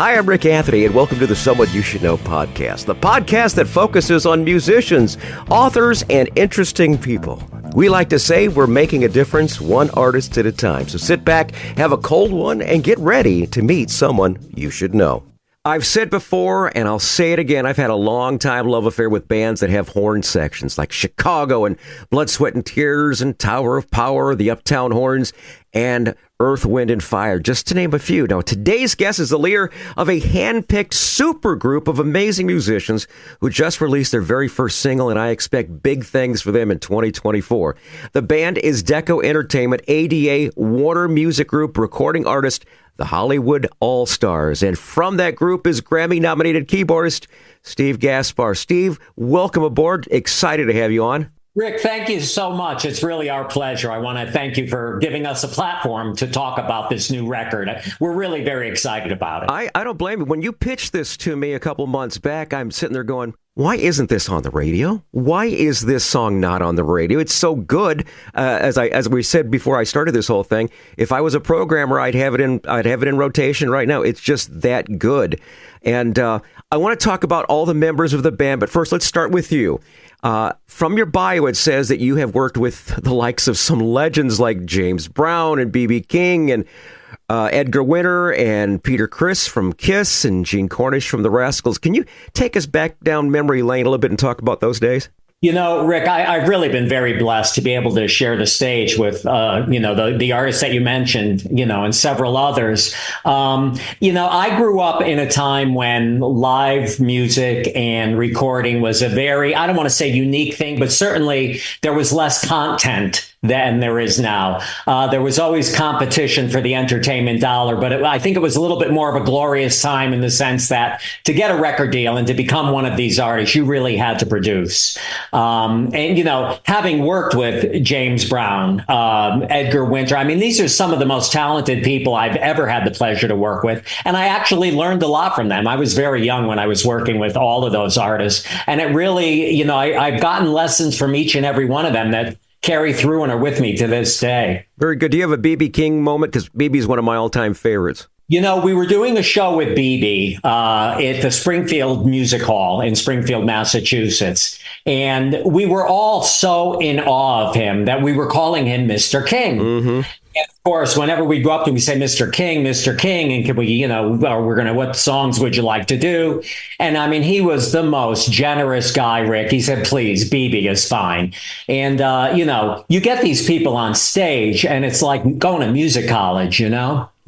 Hi, I'm Rick Anthony, and welcome to the Someone You Should Know podcast, the podcast that focuses on musicians, authors, and interesting people. We like to say we're making a difference one artist at a time. So sit back, have a cold one, and get ready to meet someone you should know. I've said before, and I'll say it again, I've had a long-time love affair with bands that have horn sections like Chicago and Blood, Sweat, and Tears and Tower of Power, the Uptown Horns, and Earth, Wind, and Fire, just to name a few. Now, today's guest is the leader of a hand-picked super group of amazing musicians who just released their very first single, and I expect big things for them in 2024. The band is Deco Entertainment, ADA, Warner Music Group, recording artist, the Hollywood All-Stars. And from that group is Grammy-nominated keyboardist Steve Gaspar. Steve, welcome aboard. Excited to have you on. Rick, thank you so much. It's really our pleasure. I want to thank you for giving us a platform to talk about this new record. We're really very excited about it. I don't blame you. When you pitched this to me a couple months back, I'm sitting there going, why isn't this on the radio? Why is this song not on the radio? It's so good. As we said before I started this whole thing, if I was a programmer, I'd have it in rotation right now. It's just that good. And I want to talk about all the members of the band, but first let's start with you. From your bio, it says that you have worked with the likes of some legends like James Brown and B.B. King and Edgar Winter and Peter Criss from Kiss and Gene Cornish from the Rascals. Can you take us back down memory lane a little bit and talk about those days? You know, Rick, I've really been very blessed to be able to share the stage with, the artists that you mentioned, and several others. I grew up in a time when live music and recording was a very, I don't want to say unique thing, but certainly there was less content than there is now. There was always competition for the entertainment dollar, but I think it was a little bit more of a glorious time in the sense that to get a record deal and to become one of these artists, you really had to produce. Having worked with James Brown, Edgar Winter, I mean, these are some of the most talented people I've ever had the pleasure to work with. And I actually learned a lot from them. I was very young when I was working with all of those artists. And it really, I've gotten lessons from each and every one of them that carry through and are with me to this day. Very good. Do you have a B.B. King moment? Because B.B. is one of my all-time favorites. We were doing a show with B.B. At the Springfield Music Hall in Springfield, Massachusetts. And we were all so in awe of him that we were calling him Mr. King. Mm-hmm. And of course, whenever we go up to him, we say, Mr. King, and can we, what songs would you like to do? And I mean, he was the most generous guy, Rick. He said, please, BB is fine. And, you get these people on stage and it's like going to music college,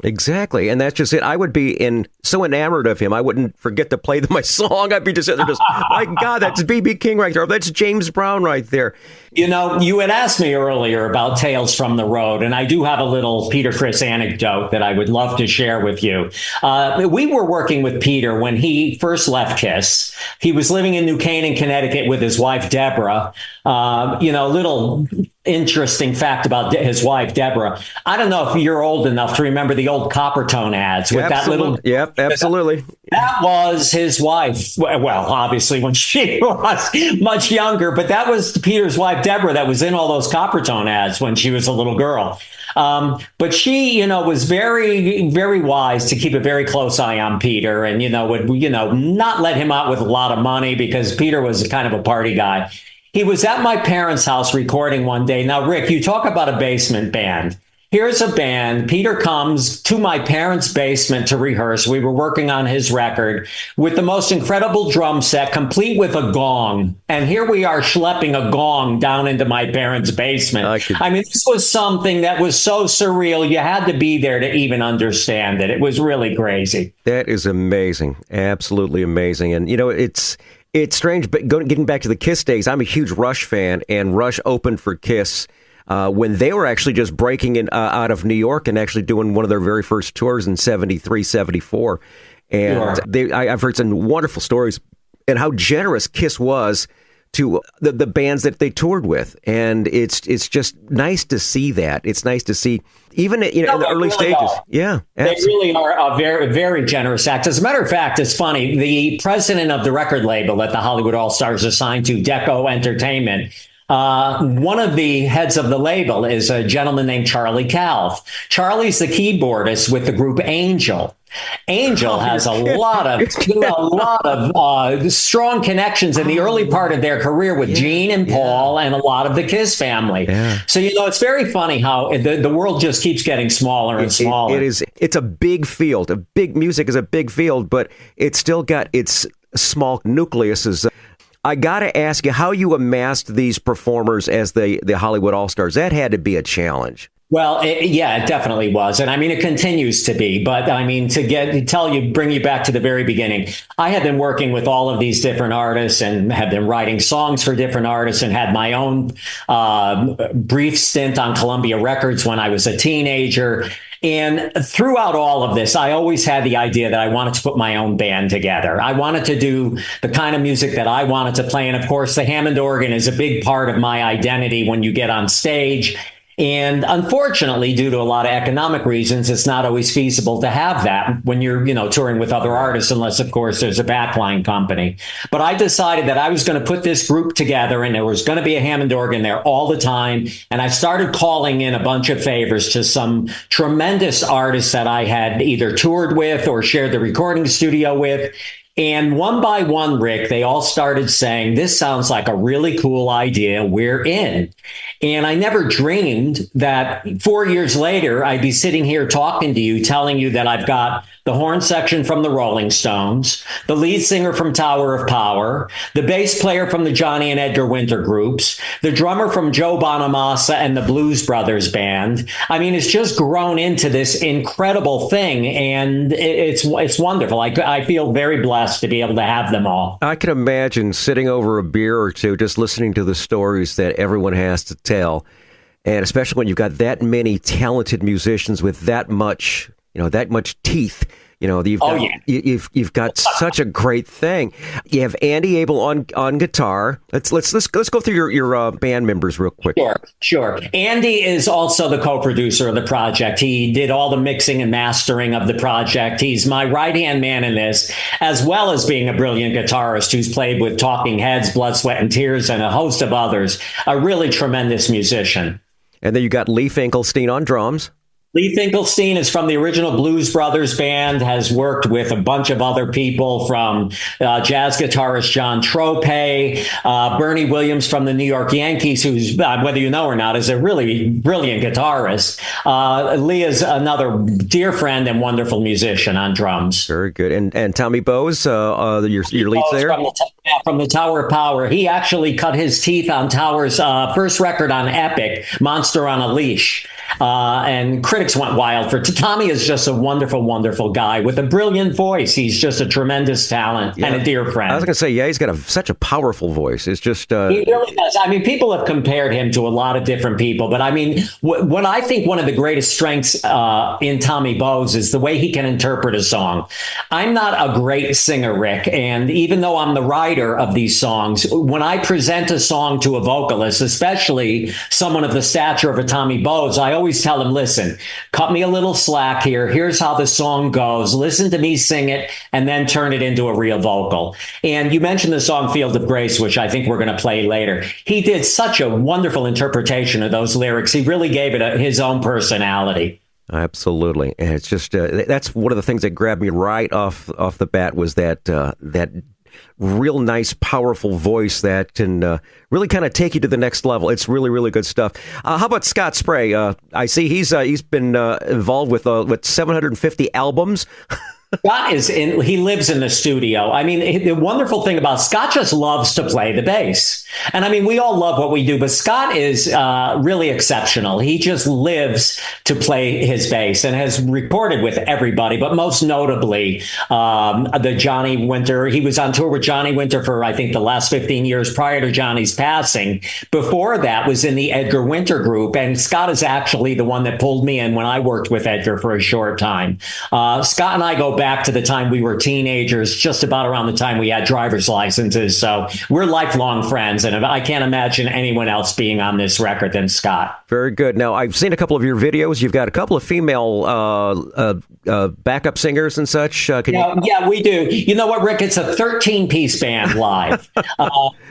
Exactly. And that's just it. I would be so enamored of him. I wouldn't forget to play my song. I'd be just sitting there my God, that's B.B. King right there. That's James Brown right there. You had asked me earlier about Tales from the Road, and I do have a little Peter Criss anecdote that I would love to share with you. We were working with Peter when he first left Kiss. He was living in New Canaan, Connecticut with his wife, Deborah. Little interesting fact about his wife, Deborah. I don't know if you're old enough to remember the old Coppertone ads with that little. Yep, absolutely. That was his wife. Well, obviously when she was much younger, but that was Peter's wife, Deborah, that was in all those Coppertone ads when she was a little girl. But she, was very, very wise to keep a very close eye on Peter and, would, not let him out with a lot of money because Peter was kind of a party guy. He was at my parents' house recording one day. Now, Rick, you talk about a basement band. Here's a band. Peter comes to my parents' basement to rehearse. We were working on his record with the most incredible drum set, complete with a gong. And here we are schlepping a gong down into my parents' basement. I mean, this was something that was so surreal. You had to be there to even understand it. It was really crazy. That is amazing. Absolutely amazing. And, it's strange, but getting back to the Kiss days, I'm a huge Rush fan, and Rush opened for Kiss when they were actually just breaking out of New York and actually doing one of their very first tours in 73, 74. And I've heard some wonderful stories and how generous Kiss was to the bands that they toured with. And it's just nice to see that. It's nice to see, even in the early stages. Yeah, absolutely. They really are a very, very generous act. As a matter of fact, it's funny. The president of the record label that the Hollywood All-Stars assigned to, Deco Entertainment, one of the heads of the label is a gentleman named Charlie Calv. Charlie's the keyboardist with the group Angel. Angel has a lot of strong connections in the early part of their career with Gene and Paul and a lot of the Kiss family. Yeah. So, it's very funny how the world just keeps getting smaller and smaller. It is. It's a big field. Music is a big field, but it's still got its small nucleuses. I got to ask you how you amassed these performers as the Hollywood All-Stars. That had to be a challenge. Well, it definitely was. And I mean, it continues to be. But I mean, bring you back to the very beginning. I had been working with all of these different artists and had been writing songs for different artists and had my own brief stint on Columbia Records when I was a teenager. And throughout all of this, I always had the idea that I wanted to put my own band together. I wanted to do the kind of music that I wanted to play. And of course, the Hammond organ is a big part of my identity when you get on stage. And unfortunately, due to a lot of economic reasons, it's not always feasible to have that when you're, touring with other artists, unless, of course, there's a backline company. But I decided that I was going to put this group together and there was going to be a Hammond organ there all the time. And I started calling in a bunch of favors to some tremendous artists that I had either toured with or shared the recording studio with. And one by one, Rick, they all started saying, this sounds like a really cool idea. We're in. And I never dreamed that 4 years later, I'd be sitting here talking to you, telling you that I've got the horn section from the Rolling Stones, the lead singer from Tower of Power, the bass player from the Johnny and Edgar Winter groups, the drummer from Joe Bonamassa and the Blues Brothers band. I mean, it's just grown into this incredible thing, and it's wonderful. I feel very blessed to be able to have them all. I can imagine sitting over a beer or two, just listening to the stories that everyone has to tell, and especially when you've got that many talented musicians with that much teeth. You've got such a great thing. You have Andy Abel on guitar. Let's go through your band members real quick. Sure. Andy is also the co-producer of the project. He did all the mixing and mastering of the project. He's my right-hand man in this, as well as being a brilliant guitarist who's played with Talking Heads, Blood, Sweat and Tears, and a host of others. A really tremendous musician. And then you got Lee Finkelstein on drums. Lee Finkelstein is from the original Blues Brothers band, has worked with a bunch of other people from jazz guitarist John Tropay, Bernie Williams from the New York Yankees, who's, whether you know or not, is a really brilliant guitarist. Lee is another dear friend and wonderful musician on drums. Very good. And Tommy Bowes, your lead singer? From the Tower of Power. He actually cut his teeth on Tower's first record on Epic, Monster on a Leash. And critics went wild for Tommy is just a wonderful, wonderful guy with a brilliant voice. He's just a tremendous talent and a dear friend. I was going to say, he's got such a powerful voice. It's just... He really does. I mean, people have compared him to a lot of different people, but I mean, what I think one of the greatest strengths in Tommy Bowes is the way he can interpret a song. I'm not a great singer, Rick, and even though I'm the writer of these songs, when I present a song to a vocalist, especially someone of the stature of a Tommy Bowes, I always tell him, listen, cut me a little slack here. Here's how the song goes. Listen to me sing it and then turn it into a real vocal. And you mentioned the song Field of Grace, which I think we're going to play later. He did such a wonderful interpretation of those lyrics. He really gave it his own personality. Absolutely. And it's just that's one of the things that grabbed me right off the bat was that real nice, powerful voice that can really kind of take you to the next level. It's really, really good stuff. How about Scott Spray? I see he's been involved with 750 albums. Scott he lives in the studio. I mean, the wonderful thing about Scott just loves to play the bass. And I mean, we all love what we do, but Scott is really exceptional. He just lives to play his bass and has recorded with everybody, but most notably the Johnny Winter. He was on tour with Johnny Winter for, I think, the last 15 years prior to Johnny's passing. Before that was in the Edgar Winter group. And Scott is actually the one that pulled me in when I worked with Edgar for a short time. Scott and I go back to the time we were teenagers, just about around the time we had driver's licenses. So we're lifelong friends, and I can't imagine anyone else being on this record than Scott. Very good. Now, I've seen a couple of your videos. You've got a couple of female backup singers and such. Yeah, we do. You know what, Rick? It's a 13-piece band live,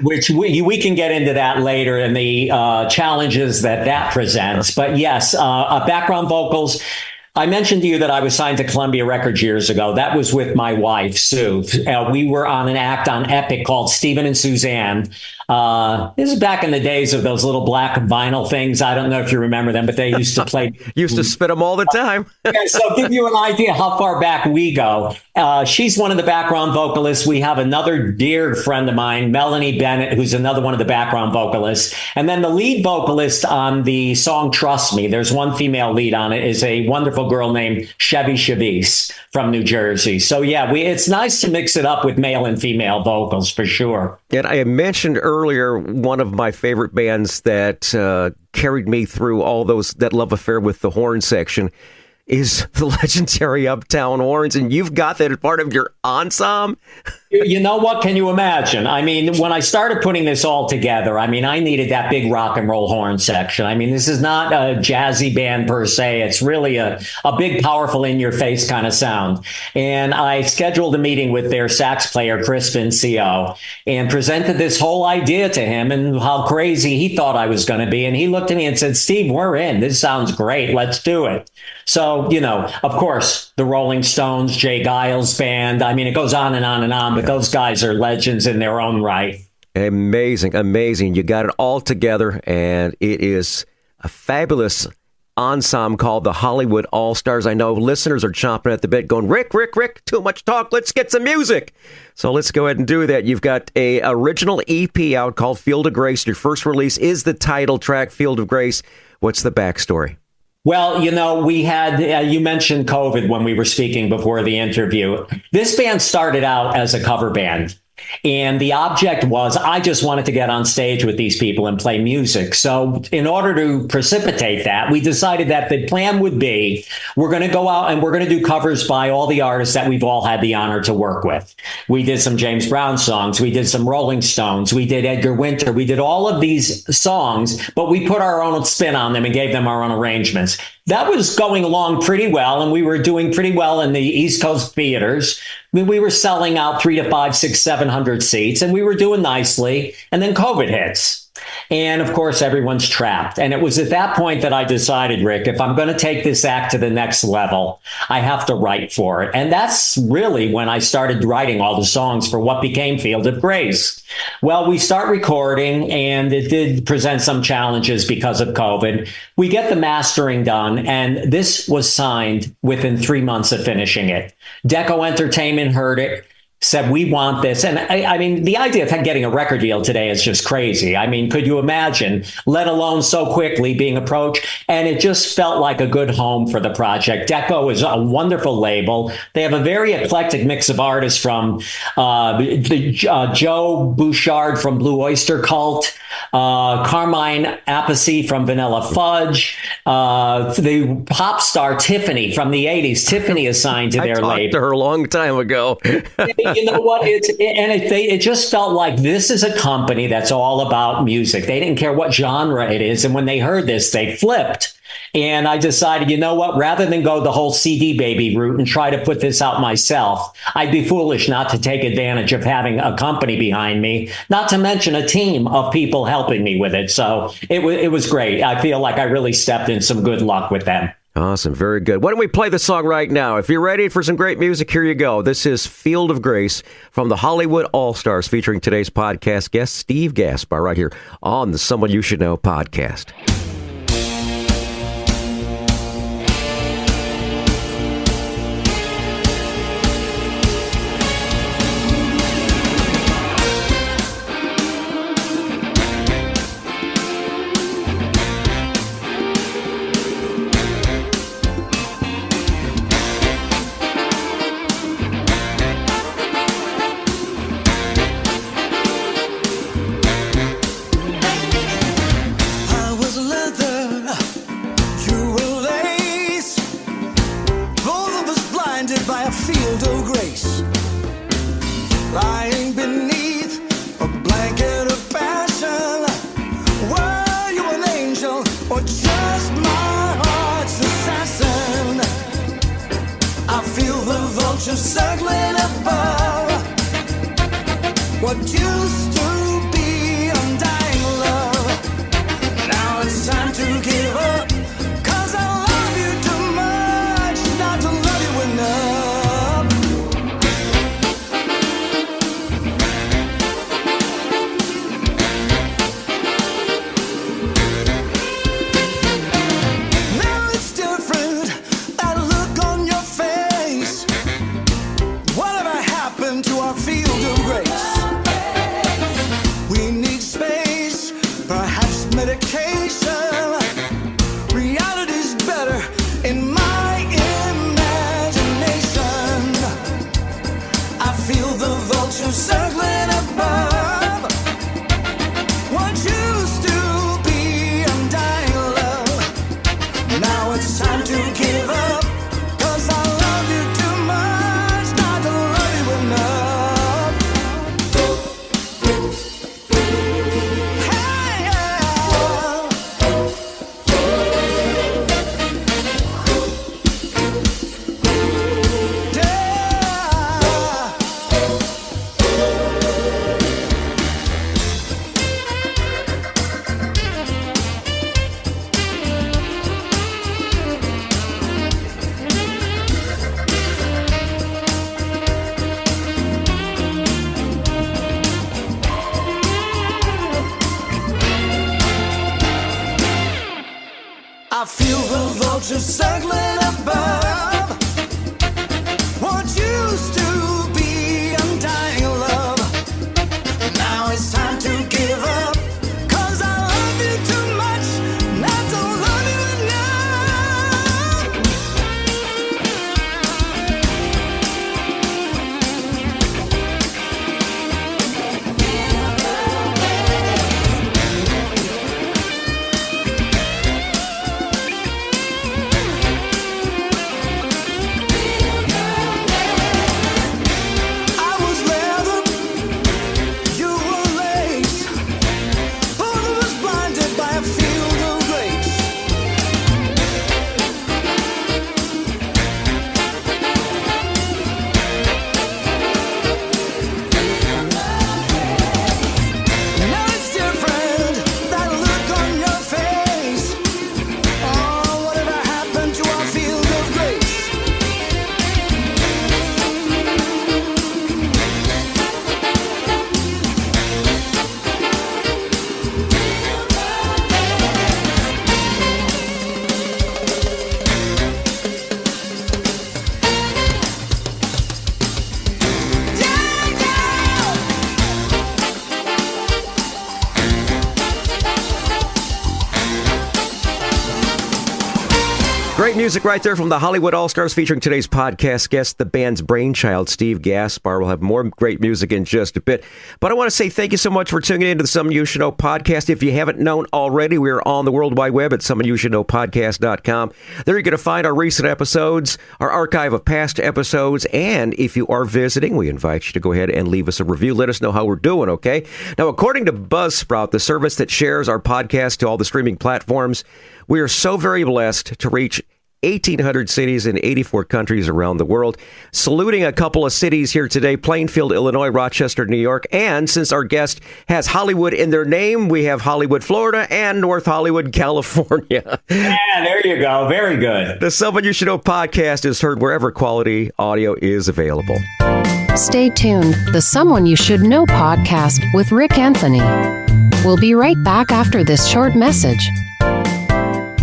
which we can get into that later and the challenges that presents. But yes, background vocals. I mentioned to you that I was signed to Columbia Records years ago. That was with my wife, Sue. We were on an act on Epic called Stephen and Suzanne. This is back in the days of those little black vinyl things. I don't know if you remember them, but they used to play. Used to spit them all the time. Okay, so give you an idea how far back we go. She's one of the background vocalists. We have another dear friend of mine, Melanie Bennett, who's another one of the background vocalists. And then the lead vocalist on the song Trust Me, there's one female lead on it, is a wonderful girl named Chevy Chavis from New Jersey. So yeah, it's nice to mix it up with male and female vocals for sure. And I mentioned earlier one of my favorite bands that carried me through all that love affair with the horn section is the legendary Uptown Horns, and you've got that as part of your ensemble. You know what? Can you imagine? I mean, when I started putting this all together, I mean, I needed that big rock and roll horn section. I mean, this is not a jazzy band per se. It's really a big, powerful, in-your-face kind of sound. And I scheduled a meeting with their sax player, Chris Vincio, and presented this whole idea to him and how crazy he thought I was going to be. And he looked at me and said, Steve, we're in. This sounds great. Let's do it. So, of course, the Rolling Stones, Jay Giles Band. I mean, it goes on and on and on, but those guys are legends in their own right. Amazing, amazing. You got it all together, and it is a fabulous ensemble called the Hollywood All-Stars. I know listeners are chomping at the bit going, Rick, too much talk. Let's get some music. So let's go ahead and do that. You've got a original EP out called Field of Grace. Your first release is the title track, Field of Grace. What's the backstory? Well, we had, you mentioned COVID when we were speaking before the interview. This band started out as a cover band. And the object was, I just wanted to get on stage with these people and play music. So in order to precipitate that, we decided that the plan would be, we're going to go out and we're going to do covers by all the artists that we've all had the honor to work with. We did some James Brown songs. We did some Rolling Stones. We did Edgar Winter. We did all of these songs, but we put our own spin on them and gave them our own arrangements. That was going along pretty well, and we were doing pretty well in the East Coast theaters. I mean, we were selling out 300 to 500, 600, 700 seats, and we were doing nicely. And then COVID hits. And of course, everyone's trapped. And it was at that point that I decided, Rick, if I'm going to take this act to the next level, I have to write for it. And that's really when I started writing all the songs for what became Field of Grace. Well, we start recording, and it did present some challenges because of COVID. We get the mastering done, and this was signed within 3 months of finishing it. Deco Entertainment heard it, said, we want this. And I mean, the idea of getting a record deal today is just crazy. I mean, could you imagine, let alone so quickly being approached? And it just felt like a good home for the project. Deco is a wonderful label. They have a very eclectic mix of artists from Joe Bouchard from Blue Oyster Cult, Carmine Appice from Vanilla Fudge, the pop star Tiffany from the 80s. Tiffany is signed to their label. I talked to her a long time ago. You know what? It just felt like this is a company that's all about music. They didn't care what genre it is. And when they heard this, they flipped. And I decided, you know what, rather than go the whole CD baby route and try to put this out myself, I'd be foolish not to take advantage of having a company behind me, not to mention a team of people helping me with it. So it was great. I feel like I really stepped in some good luck with them. Awesome. Very good. Why don't we play the song right now? If you're ready for some great music, here you go. This is Field of Grace from the Hollywood All-Stars, featuring today's podcast guest, Steve Gaspar, right here on the Someone You Should Know podcast. Circling above what used to be undying love. Now it's time to give up, 'cause I love you too music right there from the Hollywood All-Stars featuring today's podcast guest, the band's brainchild, Steve Gaspar. We'll have more great music in just a bit. But I want to say thank you so much for tuning in to the Someone You Should Know podcast. If you haven't known already, we are on the World Wide Web at Someoneyoushouldknowpodcast.com. There you're going to find our recent episodes, our archive of past episodes, and if you are visiting, we invite you to go ahead and leave us a review. Let us know how we're doing, okay? Now, according to Buzzsprout, the service that shares our podcast to all the streaming platforms, we are so very blessed to reach 1,800 cities in 84 countries around the world. Saluting a couple of cities here today, Plainfield, Illinois, Rochester, New York. And since our guest has Hollywood in their name, we have Hollywood, Florida, and North Hollywood, California. Yeah, there you go. Very good. The Someone You Should Know podcast is heard wherever quality audio is available. Stay tuned. The Someone You Should Know podcast with Rick Anthony. We'll be right back after this short message.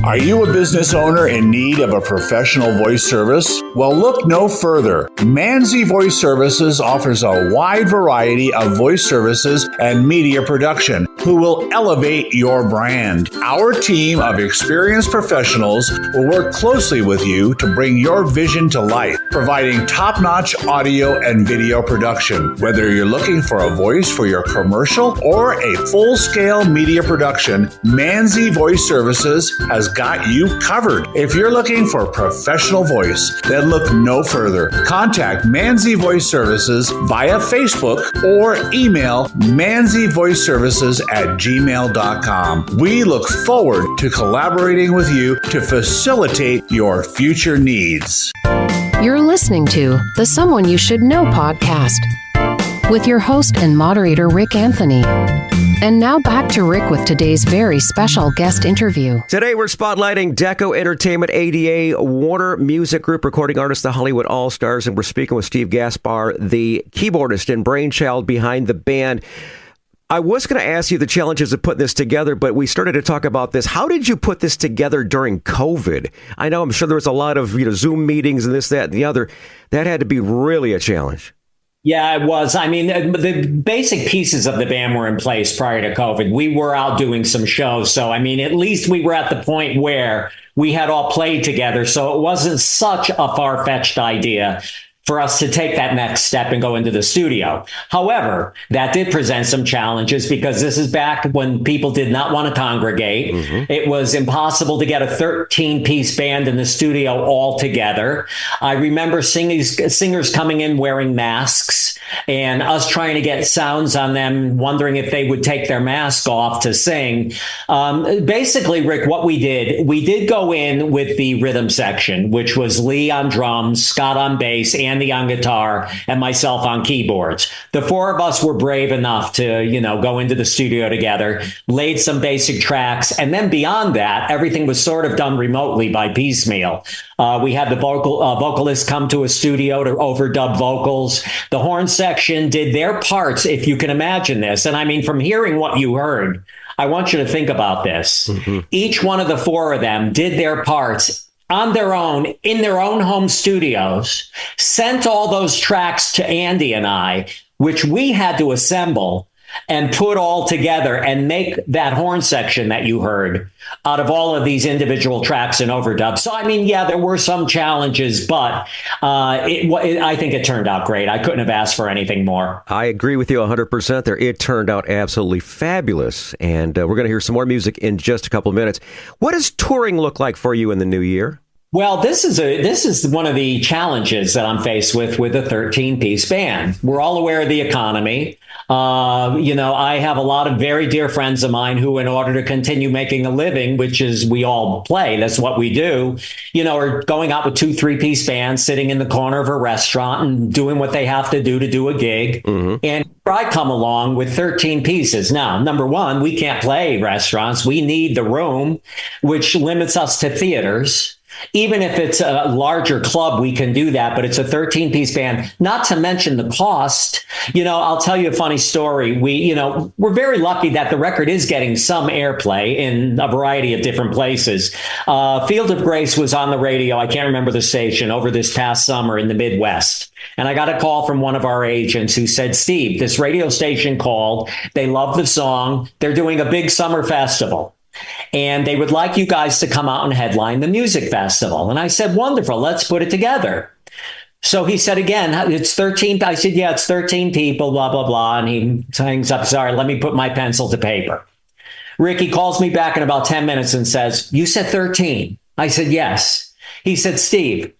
Are you a business owner in need of a professional voice service? Well, look no further. Manzi Voice Services offers a wide variety of voice services and media production who will elevate your brand. Our team of experienced professionals will work closely with you to bring your vision to life, providing top-notch audio and video production. Whether you're looking for a voice for your commercial or a full-scale media production, Manzi Voice Services has got you covered. If you're looking for a professional voice, then look no further. Contact Manzi Voice Services via Facebook or email manzivoiceservices@gmail.com. We look forward to collaborating with you to facilitate your future needs. You're listening to the Someone You Should Know podcast with your host and moderator, Rick Anthony. And now back to Rick with today's very special guest interview. Today we're spotlighting Deco Entertainment, ADA, Warner Music Group, recording artist, the Hollywood All-Stars, and we're speaking with Steve Gaspar, the keyboardist and brainchild behind the band. I was going to ask you the challenges of putting this together, but we started to talk about this. How did you put this together during COVID? I know, I'm sure there was a lot of Zoom meetings and this, that, and the other. That had to be really a challenge. Yeah, it was. I mean, the basic pieces of the band were in place prior to COVID. We were out doing some shows. So, I mean, at least we were at the point where we had all played together. So it wasn't such a far-fetched idea for us to take that next step and go into the studio. However, that did present some challenges because this is back when people did not want to congregate. Mm-hmm. It was impossible to get a 13-piece band in the studio all together. I remember singers coming in wearing masks and us trying to get sounds on them, wondering if they would take their mask off to sing. Basically, Rick, what we did go in with the rhythm section, which was Lee on drums, Scott on bass, Andy on guitar, and myself on keyboards. The four of us were brave enough to, go into the studio together, laid some basic tracks, and then beyond that, everything was sort of done remotely by piecemeal. We had the vocalist come to a studio to overdub vocals. The horn section did their parts, if you can imagine this. And I mean, from hearing what you heard, I want you to think about this. Mm-hmm. Each one of the four of them did their parts on their own, in their own home studios, sent all those tracks to Andy and I, which we had to assemble and put all together and make that horn section that you heard out of all of these individual tracks and overdubs. So, I mean, yeah, there were some challenges, but I think it turned out great. I couldn't have asked for anything more. I agree with you 100% there. It turned out absolutely fabulous. And we're going to hear some more music in just a couple of minutes. What does touring look like for you in the new year? Well, this is one of the challenges that I'm faced with a 13-piece band. We're all aware of the economy. I have a lot of very dear friends of mine who, in order to continue making a living, which is we all play, that's what we do, are going out with 2-3-piece bands, sitting in the corner of a restaurant and doing what they have to do a gig. Mm-hmm. And I come along with 13 pieces. Now, number one, we can't play restaurants. We need the room, which limits us to theaters. Even if it's a larger club, we can do that, but it's a 13-piece band, not to mention the cost. I'll tell you a funny story. We're very lucky that the record is getting some airplay in a variety of different places. Field of Grace was on the radio, I can't remember the station, over this past summer in the Midwest. And I got a call from one of our agents who said, Steve, this radio station called, they love the song, they're doing a big summer festival. And they would like you guys to come out and headline the music festival. And I said, wonderful, let's put it together. So he said, again, it's 13. I said, yeah, it's 13 people, blah, blah, blah. And he hangs up, sorry, let me put my pencil to paper. Ricky calls me back in about 10 minutes and says, you said 13. I said, yes. He said, Steve,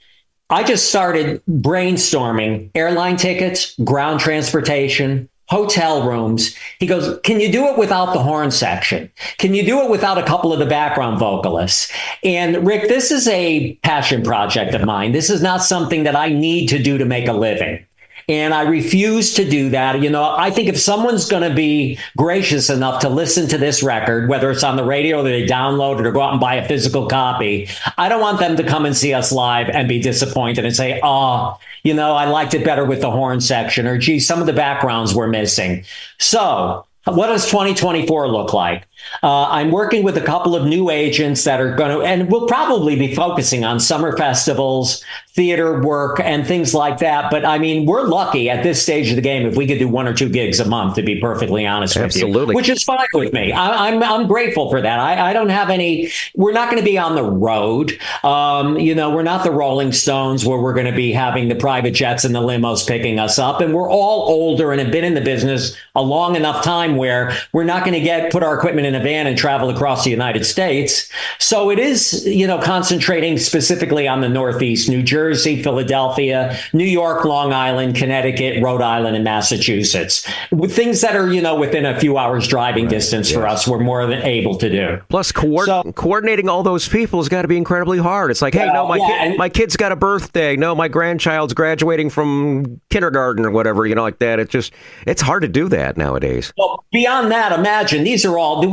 I just started brainstorming airline tickets, ground transportation, hotel rooms. He goes, can you do it without the horn section? Can you do it without a couple of the background vocalists? And Rick, this is a passion project of mine. This is not something that I need to do to make a living. And I refuse to do that. You know, I think if someone's going to be gracious enough to listen to this record, whether it's on the radio, that they download it or go out and buy a physical copy, I don't want them to come and see us live and be disappointed and say, oh, you know, I liked it better with the horn section, or gee, some of the backgrounds were missing. So what does 2024 look like? I'm working with a couple of new agents that are going to, and we'll probably be focusing on summer festivals, theater work, and things like that. But I mean, we're lucky at this stage of the game if we could do 1 or 2 gigs a month, to be perfectly honest with you. Absolutely. Which is fine with me. I'm grateful for that. I don't have any, we're not going to be on the road. You know, we're not the Rolling Stones where we're going to be having the private jets and the limos picking us up. And we're all older and have been in the business a long enough time where we're not going to put our equipment in a van and travel across the United States. So it is, you know, concentrating specifically on the Northeast, New Jersey, Philadelphia, New York, Long Island, Connecticut, Rhode Island, and Massachusetts. With things that are, you know, within a few hours driving distance for us, we're more than able to do. Plus, coordinating all those people has got to be incredibly hard. It's like, hey, no, my kid's got a birthday. No, my grandchild's graduating from kindergarten or whatever, you know, like that. It's hard to do that nowadays. Well, beyond that, imagine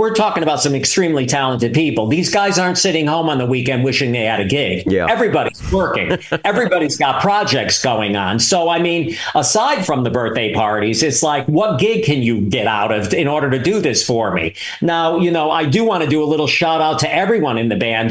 we're talking about some extremely talented people. These guys aren't sitting home on the weekend wishing they had a gig. Yeah. Everybody's working. Everybody's got projects going on. So, I mean, aside from the birthday parties, it's like, what gig can you get out of in order to do this for me? Now, you know, I do want to do a little shout out to everyone in the band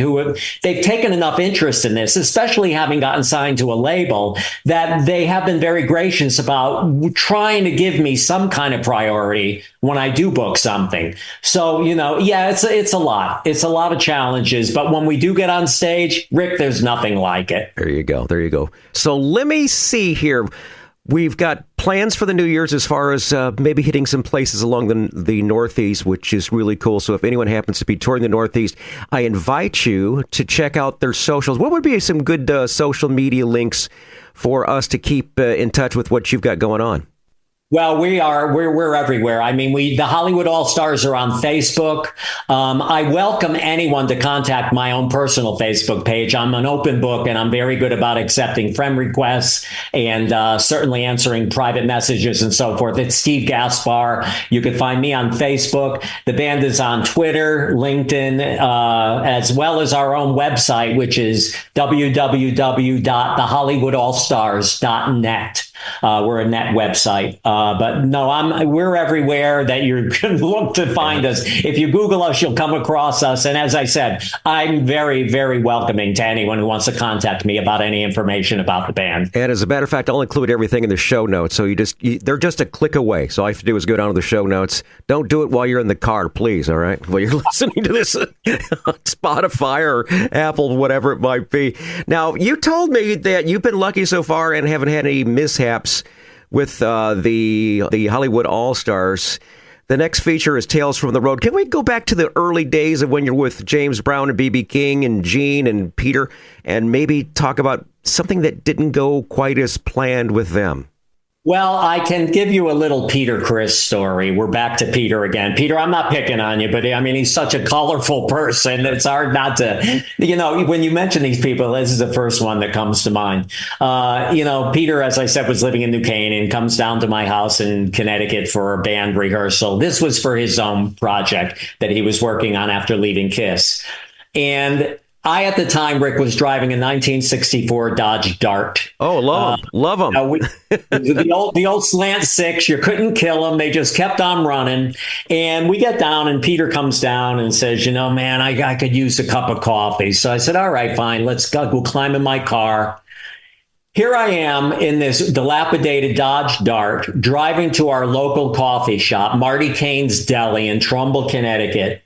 they've taken enough interest in this, especially having gotten signed to a label, that they have been very gracious about trying to give me some kind of priority when I do book something. So, you know, yeah, it's a lot. It's a lot of challenges. But when we do get on stage, Rick, there's nothing like it. There you go. There you go. So let me see here. We've got plans for the New Year's as far as maybe hitting some places along the Northeast, which is really cool. So if anyone happens to be touring the Northeast, I invite you to check out their socials. What would be some good social media links for us to keep in touch with what you've got going on? Well, we're everywhere. I mean, the Hollywood All-Stars are on Facebook. I welcome anyone to contact my own personal Facebook page. I'm an open book, and I'm very good about accepting friend requests and certainly answering private messages and so forth. It's Steve Gaspar. You can find me on Facebook. The band is on Twitter, LinkedIn, as well as our own website, which is www.thehollywoodallstars.net. We're a net website. But no, we're everywhere that you can look to find us. If you Google us, you'll come across us. And as I said, I'm very, very welcoming to anyone who wants to contact me about any information about the band. And as a matter of fact, I'll include everything in the show notes. So they're just a click away. So all you have to do is go down to the show notes. Don't do it while you're in the car, please. All right. While you're listening to this on Spotify or Apple, whatever it might be. Now, you told me that you've been lucky so far and haven't had any mishaps with the Hollywood All-Stars. The next feature is Tales from the Road. Can we go back to the early days of when you're with James Brown and B.B. King and Gene and Peter and maybe talk about something that didn't go quite as planned with them? Well, I can give you a little Peter Criss story. We're back to Peter again. Peter, I'm not picking on you, but I mean, he's such a colorful person. It's hard not to, you know, when you mention these people, this is the first one that comes to mind. You know, Peter, as I said, was living in New Canaan, comes down to my house in Connecticut for a band rehearsal. This was for his own project that he was working on after leaving Kiss. And I, at the time, Rick, was driving a 1964 Dodge Dart. Oh, love them. The old slant six, you couldn't kill them. They just kept on running. And we get down and Peter comes down and says, you know, man, I could use a cup of coffee. So I said, all right, fine, let's go. We'll climb in my car. Here I am in this dilapidated Dodge Dart driving to our local coffee shop, Marty Kane's Deli in Trumbull, Connecticut.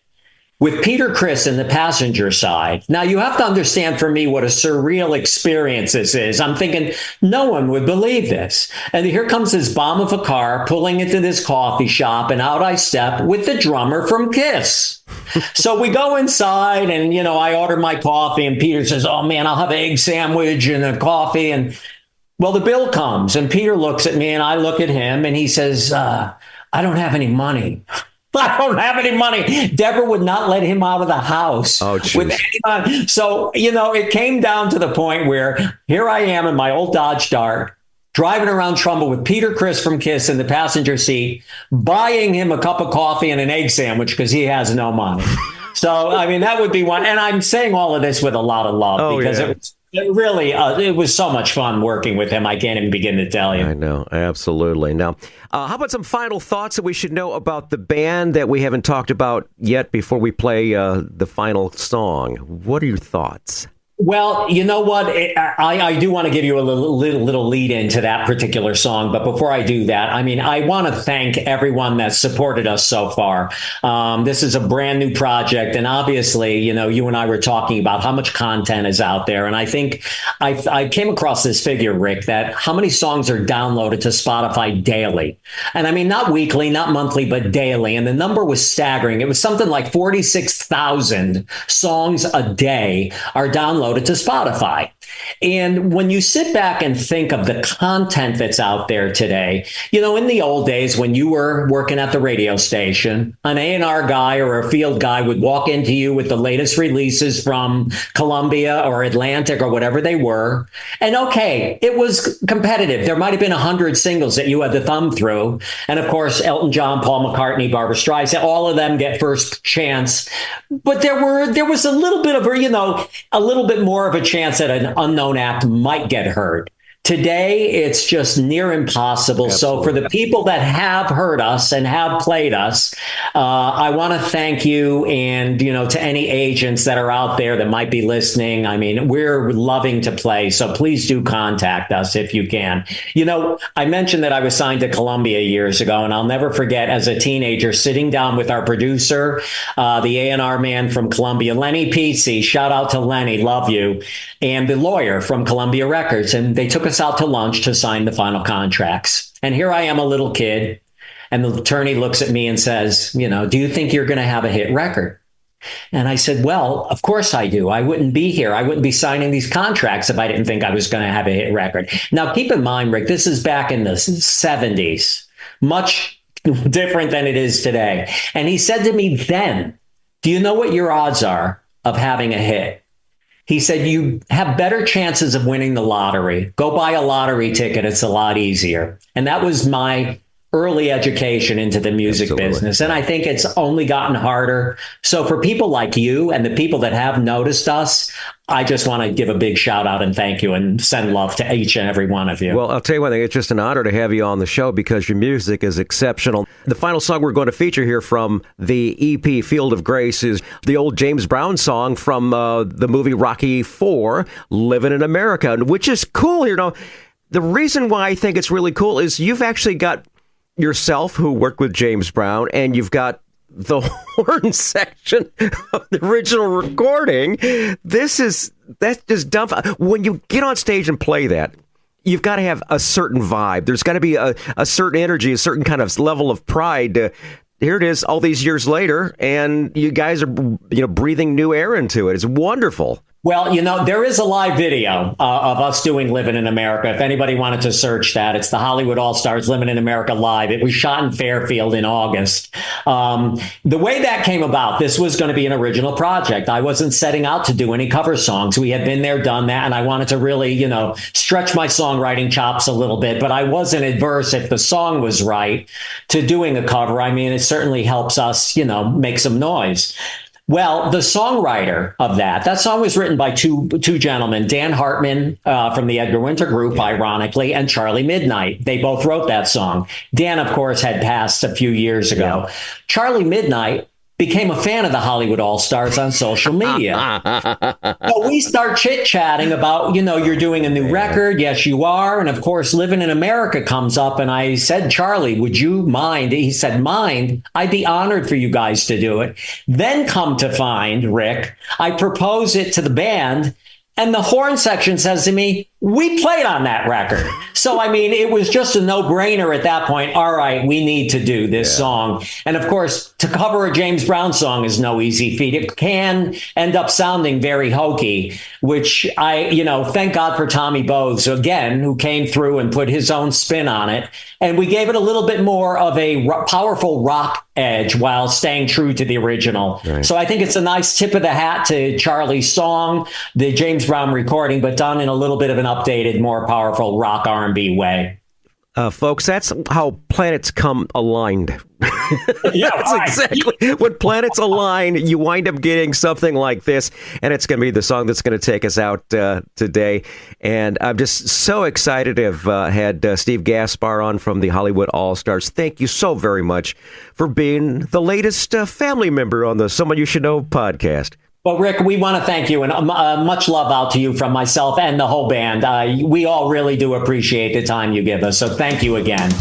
with Peter Criss in the passenger side. Now, you have to understand for me what a surreal experience this is. I'm thinking no one would believe this. And here comes this bomb of a car pulling into this coffee shop, and out I step with the drummer from Kiss. So we go inside, and, I order my coffee, and Peter says, "Oh, man, I'll have an egg sandwich and a coffee." And, well, the bill comes, and Peter looks at me, and I look at him, and he says, "I don't have any money." I don't have any money. Deborah would not let him out of the house with any money. So, it came down to the point where here I am in my old Dodge Dart, driving around Trumbull with Peter Criss from Kiss in the passenger seat, buying him a cup of coffee and an egg sandwich because he has no money. So, that would be one. And I'm saying all of this with a lot of love because it was so much fun working with him. I can't even begin to tell you. I know. Absolutely. Now, how about some final thoughts that we should know about the band that we haven't talked about yet before we play the final song? What are your thoughts? Well, you know what? I do want to give you a little lead into that particular song. But before I do that, I want to thank everyone that supported us so far. This is a brand new project. And obviously, you and I were talking about how much content is out there. And I think I came across this figure, Rick, that how many songs are downloaded to Spotify daily. And not weekly, not monthly, but daily. And the number was staggering. It was something like 46,000 songs a day are downloaded to Spotify. And when you sit back and think of the content that's out there today, in the old days when you were working at the radio station, an A&R guy or a field guy would walk into you with the latest releases from Columbia or Atlantic or whatever they were. And okay, it was competitive. There might have been 100 singles that you had to thumb through. And of course, Elton John, Paul McCartney, Barbra Streisand, all of them get first chance. But there was a little bit of a little bit more of a chance that an unknown act might get heard. Today, it's just near impossible. Absolutely. So for the people that have heard us and have played us, I want to thank you. And, to any agents that are out there that might be listening, we're loving to play. So please do contact us if you can. I mentioned that I was signed to Columbia years ago, and I'll never forget as a teenager sitting down with our producer, the A&R man from Columbia, Lenny Pizzi. Shout out to Lenny. Love you. And the lawyer from Columbia Records. And they took us out to lunch to sign the final contracts. And here I am, a little kid, and the attorney looks at me and says, "Do you think you're going to have a hit record?" And I said, "Well, of course I do. I wouldn't be here. I wouldn't be signing these contracts if I didn't think I was going to have a hit record." Now, keep in mind, Rick, this is back in the 70s, much different than it is today. And he said to me then, "Do you know what your odds are of having a hit?" He said, "You have better chances of winning the lottery. Go buy a lottery ticket. It's a lot easier." And that was my early education into the music business. And I think it's only gotten harder. So for people like you and the people that have noticed us, I just want to give a big shout out and thank you and send love to each and every one of you. Well, I'll tell you one thing. It's just an honor to have you on the show because your music is exceptional. The final song we're going to feature here from the EP Field of Grace is the old James Brown song from the movie Rocky IV, Living in America, which is cool here. Now, the reason why I think it's really cool is you've actually got yourself who worked with James Brown, and you've got the horn section of the original recording. That's just dumb. When you get on stage and play that, you've got to have a certain vibe. There's got to be a certain energy, a certain kind of level of pride. Here it is all these years later, and you guys are breathing new air into it. It's wonderful. Well, there is a live video of us doing Living in America. If anybody wanted to search that, it's the Hollywood All-Stars Living in America Live. It was shot in Fairfield in August. The way that came about, this was going to be an original project. I wasn't setting out to do any cover songs. We had been there, done that, and I wanted to really, stretch my songwriting chops a little bit, but I wasn't adverse if the song was right to doing a cover. It certainly helps us, make some noise. Well, the songwriter of that song was written by two gentlemen, Dan Hartman from the Edgar Winter Group, ironically, and Charlie Midnight. They both wrote that song. Dan, of course, had passed a few years ago. Yeah. Charlie Midnight became a fan of the Hollywood All-Stars on social media. So we start chit-chatting about, you're doing a new record. Yes, you are. And of course, Living in America comes up. And I said, Charlie, would you mind? He said, mind. I'd be honored for you guys to do it. Then come to find, Rick, I propose it to the band. And the horn section says to me, we played on that record. So, I mean, it was just a no-brainer at that point. All right, we need to do this song. And of course, to cover a James Brown song is no easy feat. It can end up sounding very hokey, which thank God for Tommy Bowes, again, who came through and put his own spin on it. And we gave it a little bit more of a powerful rock edge while staying true to the original. Right. So I think it's a nice tip of the hat to Charlie's song, the James Brown recording, but done in a little bit of an updated, more powerful rock R&B way. Folks, that's how planets come aligned. Yeah, that's right. Exactly. When planets align, you wind up getting something like this, and it's going to be the song that's going to take us out today. And I'm just so excited to have had Steve Gaspar on from the Hollywood All-Stars. Thank you so very much for being the latest family member on the Someone You Should Know podcast. Well, Rick, we want to thank you, and much love out to you from myself and the whole band. We all really do appreciate the time you give us, so thank you again.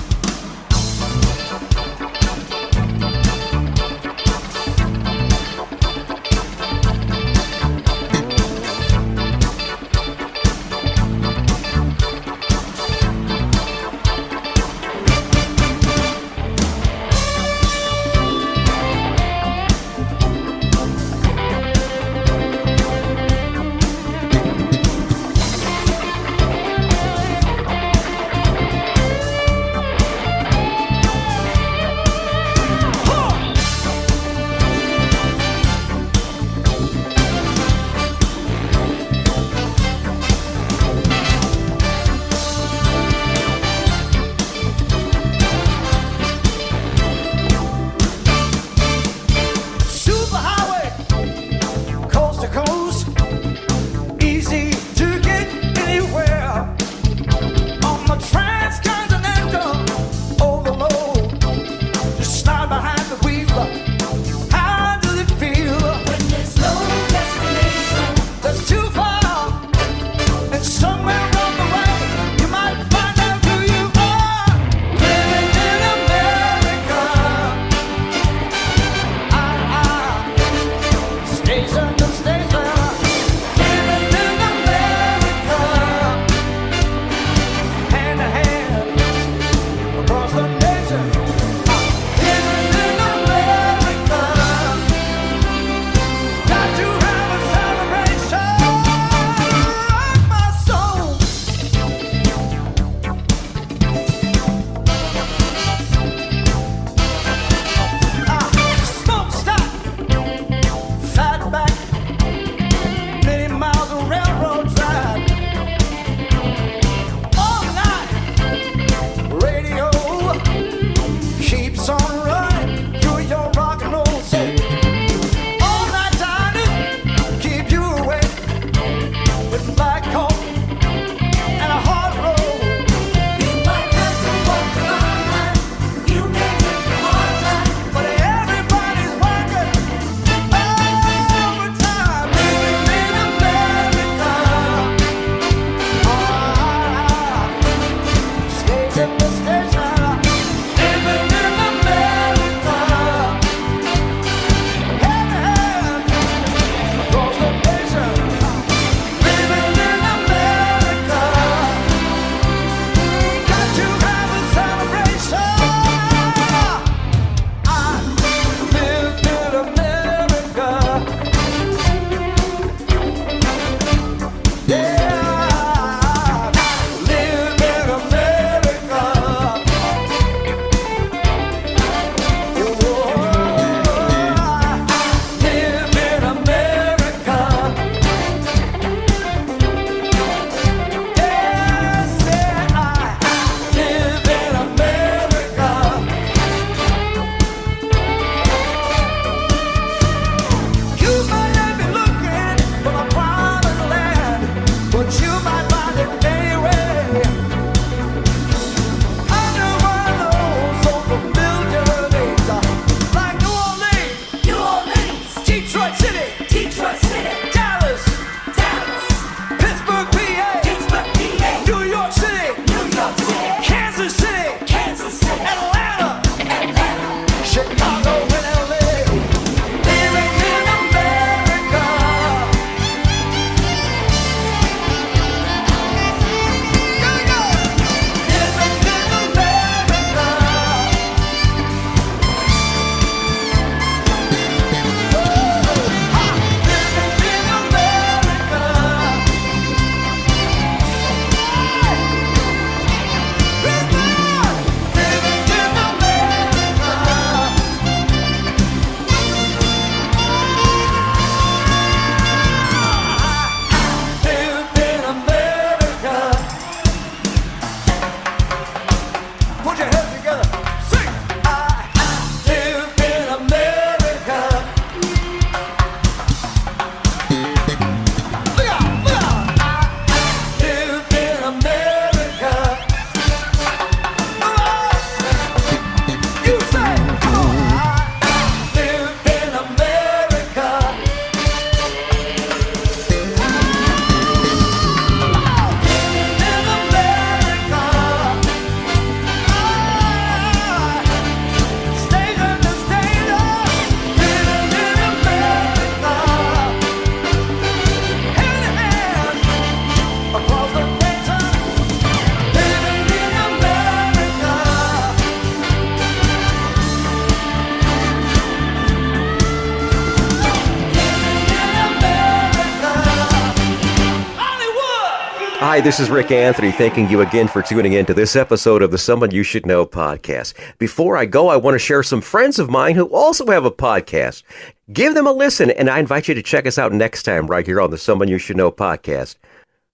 Hi, this is Rick Anthony, thanking you again for tuning in to this episode of the Someone You Should Know podcast. Before I go, I want to share some friends of mine who also have a podcast. Give them a listen, and I invite you to check us out next time right here on the Someone You Should Know podcast.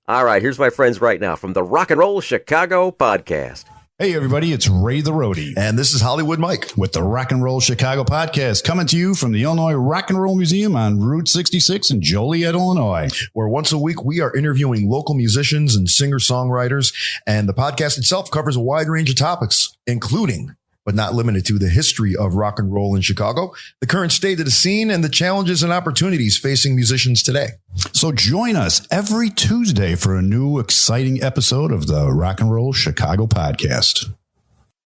All right, here's my friends right now from the Rock and Roll Chicago podcast. Hey, everybody, it's Ray the Roadie. And this is Hollywood Mike with the Rock and Roll Chicago podcast, coming to you from the Illinois Rock and Roll Museum on Route 66 in Joliet, Illinois. Where once a week we are interviewing local musicians and singer-songwriters. And the podcast itself covers a wide range of topics, including, but not limited to, the history of rock and roll in Chicago, the current state of the scene, and the challenges and opportunities facing musicians today. So join us every Tuesday for a new exciting episode of the Rock and Roll Chicago podcast.